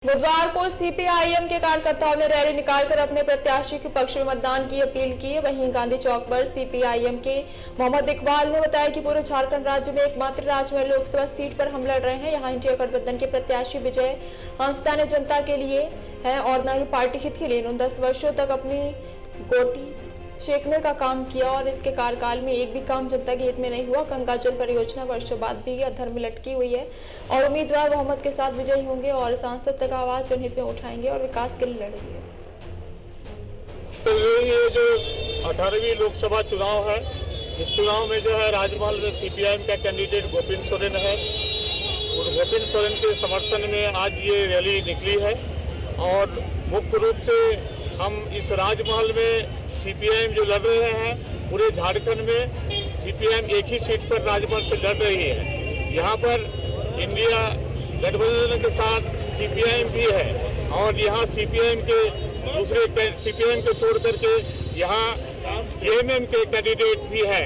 बुधवार को सीपीआईएम के कार्यकर्ताओं ने रैली निकालकर अपने प्रत्याशी के पक्ष में मतदान की अपील की। वहीं गांधी चौक पर सीपीआईएम के मोहम्मद इकबाल ने बताया कि पूरे झारखंड राज्य में एकमात्र राजमहल लोकसभा सीट पर हम लड़ रहे हैं। यहां इंडिया गठबंधन के प्रत्याशी विजय हंसदा ने जनता के लिए है और न ही पार्टी हित के लिए। इन्होंने 10 वर्षों तक अपनी गोटी शेकने का काम किया और इसके कार्यकाल में एक भी काम जनता के हित में नहीं हुआ। गंगा जल परियोजना वर्षों बाद भी अधर में लटकी हुई है और उम्मीदवार बहुमत के साथ विजयी होंगे और सांसद तक आवाज जनहित में उठाएंगे और विकास के लिए लड़ेंगे। तो ये जो 18वीं लोकसभा चुनाव है, इस चुनाव में जो है राजमहल में सीपीआईएम का कैंडिडेट गोविंद सोरेन है और गोविंद सोरेन के समर्थन में आज ये रैली निकली है। और मुख्य रूप से हम इस राजमहल में सीपीआईएम जो लड़ रहे हैं, पूरे झारखंड में सीपीआईएम एक ही सीट पर राजमहल से लड़ रही है। यहाँ पर इंडिया गठबंधन के साथ सीपीआईएम भी है और यहाँ सीपीआईएम के दूसरे सीपीआईएम को छोड़ करके यहाँ जेएमएम के कैंडिडेट भी है।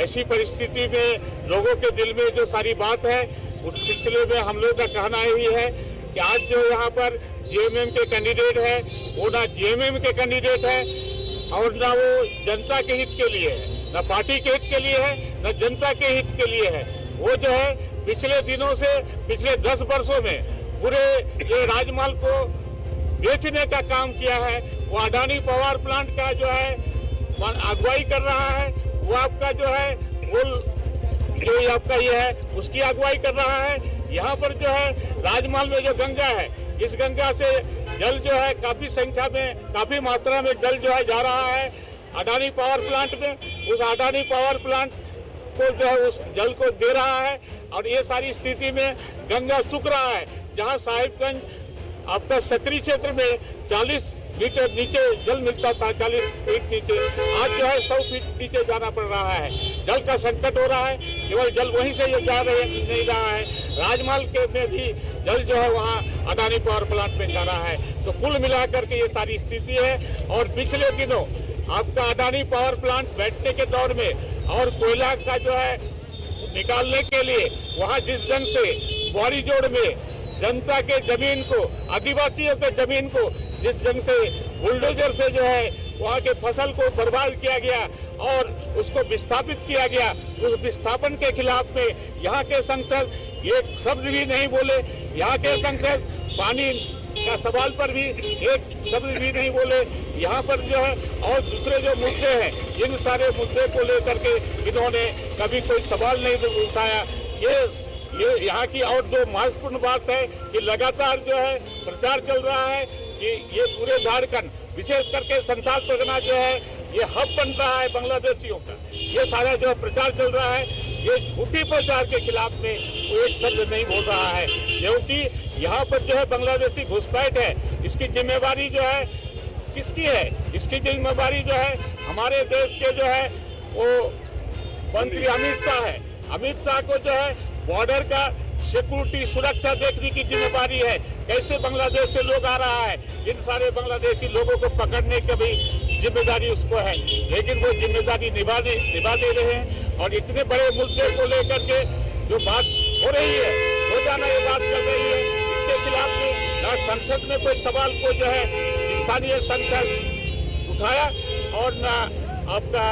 ऐसी परिस्थिति में लोगों के दिल में जो सारी बात है, उस सिलसिले में हम लोग का कहना यही है कि आज जो यहाँ पर जेएमएम के कैंडिडेट है, वो ना जेएमएम के कैंडिडेट है और ना वो जनता के हित के लिए है, ना पार्टी के हित के लिए है, ना जनता के हित के लिए है। वो जो है पिछले दिनों से पिछले 10 वर्षों में पूरे ये राजमहल को बेचने का काम किया है। वो अडानी पावर प्लांट का जो है अगुवाई कर रहा है, वो आपका जो है जो आपका ये है उसकी अगुवाई कर रहा है। यहाँ पर जो है राजमहल में जो गंगा है, इस गंगा से जल जो है काफी संख्या में काफी मात्रा में जल जो है जा रहा है अडानी पावर प्लांट में। उस अडानी पावर प्लांट को जो है उस जल को दे रहा है और ये सारी स्थिति में गंगा सूख रहा है। जहां साहिबगंज आपका सक्रिय क्षेत्र में 40 मीटर नीचे जल मिलता था, 40 फीट नीचे, आज जो है 100 फीट नीचे जाना पड़ रहा है। जल का संकट हो रहा है, केवल जल वहीं से ये जा रहे नहीं रहा है, राजमहल के में भी जल जो है वहाँ अडानी पावर प्लांट में जा रहा है। तो कुल मिलाकर के ये सारी स्थिति है। और पिछले दिनों आपका अडानी पावर प्लांट बैठने के दौर में और कोयला का जो है निकालने के लिए वहाँ जिस ढंग से बोरी जोड़ में जनता के जमीन को, आदिवासियों के जमीन को जिस ढंग से बुलडोजर से जो है वहाँ के फसल को बर्बाद किया गया और उसको विस्थापित किया गया, उस विस्थापन के खिलाफ में यहाँ के सांसद एक शब्द भी नहीं बोले। यहाँ के सांसद पानी का सवाल पर भी एक शब्द भी नहीं बोले। यहाँ पर जो है और दूसरे जो मुद्दे हैं, इन सारे मुद्दे को लेकर के इन्होंने कभी कोई सवाल नहीं उठाया। ये यहाँ की और जो महत्वपूर्ण बात है कि लगातार जो है प्रचार चल रहा है कि ये पूरे झारखंड विशेष करके संथाल परगना जो है ये हब बन रहा है बांग्लादेशियों का। ये सारा जो प्रचार चल रहा है, ये झूठी प्रचार के खिलाफ में वो एक शब्द नहीं बोल रहा है, क्योंकि यहाँ पर जो है बांग्लादेशी घुसपैठ है। इसकी जिम्मेवारी जो है किसकी है? इसकी जिम्मेवारी जो है हमारे देश के जो है वो मंत्री अमित शाह है। अमित शाह को जो है बॉर्डर का सिक्योरिटी सुरक्षा देखने की जिम्मेवारी है। कैसे बांग्लादेश से लोग आ रहा है, इन सारे बांग्लादेशी लोगों को पकड़ने की भी जिम्मेदारी उसको है, लेकिन वो जिम्मेदारी निभा दे रहे हैं। और इतने बड़े मुद्दे को लेकर के जो बात हो रही है, रोजाना ये बात चल रही है, इसके खिलाफ में ना संसद में कोई सवाल को जो है स्थानीय संसद उठाया और ना आपका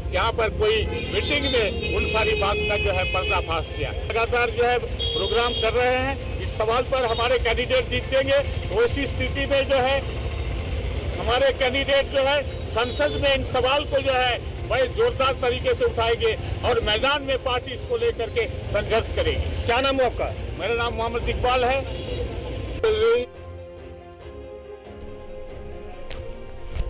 यहाँ पर कोई मीटिंग में उन सारी बात का जो है पर्दाफाश किया। लगातार जो है प्रोग्राम कर रहे हैं, इस सवाल पर हमारे कैंडिडेट जीतेंगे। तो इसी स्थिति में जो है हमारे कैंडिडेट जो है संसद में इन सवाल को जो है बड़े जोरदार तरीके से उठाएंगे और मैदान में पार्टी इसको लेकर के संघर्ष करेगी। क्या नाम है आपका? मेरा नाम मोहम्मद इकबाल है।